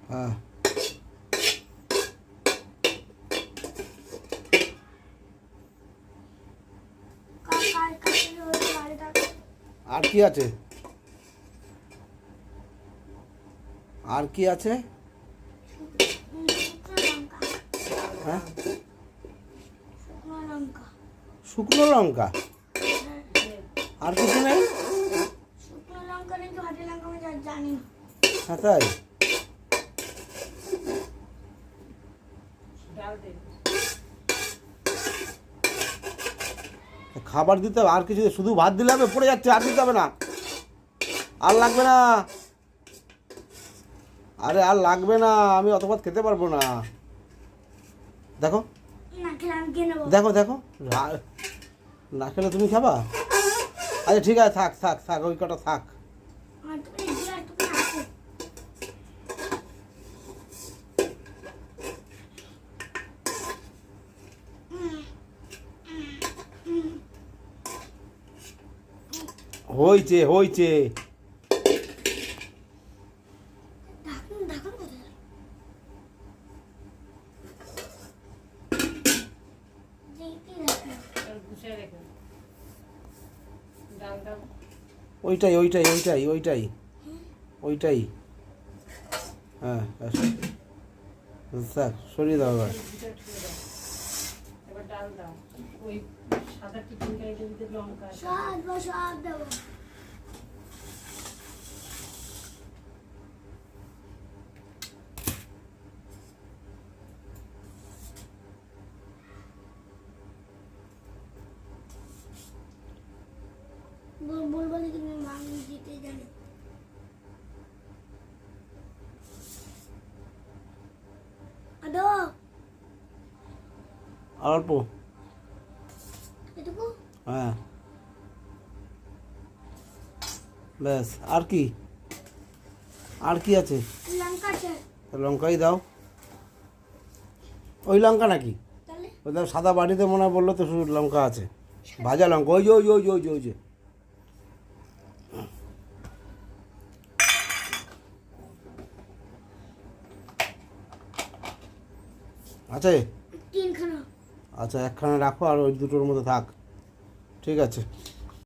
হ্যাঁ আর কি আছে আর কি আছে হ্যাঁ শুকনো লঙ্কা আর কিছু নেই হ্যাঁ তাই খাবার দিতে হবে আর কিছু শুধু ভাত দিলে হবে পড়ে যাচ্ছে আর দিতে হবে না আর লাগবে না আরে আর লাগবে না আমি অত ভাত খেতে পারবো না দেখো দেখো দেখো না খেলে তুমি খাবা আচ্ছা ঠিক আছে থাক থাক থাক ওই কটা থাক হইছে হইছে ওইটাই ওইটাই ওইটাই ওইটাই ওইটাই হ্যাঁ থাক সরিয়ে দাও এবার ডাল দাও ওই সাদা টিফিন গাইডের ভিতরে লঙ্কা সব দেবো বলবো তুমি মাংস দিতে জানো আদো অল্প এটুকু হ্যাঁ ব্যাস আর কি আছে লঙ্কা আছে লঙ্কাই দাও ওই লঙ্কা নাকি তাহলে ওই দাও সাদা বাড়িতে মনে হয় বললো তো শুধু লঙ্কা আছে ভাজা লঙ্কা ওই যে ওই যে ওই যে ওই যে ওই যে আছে তিনখানা আচ্ছা একখানা রাখো আর ওই দুটোর মধ্যে থাক ঠিক আছে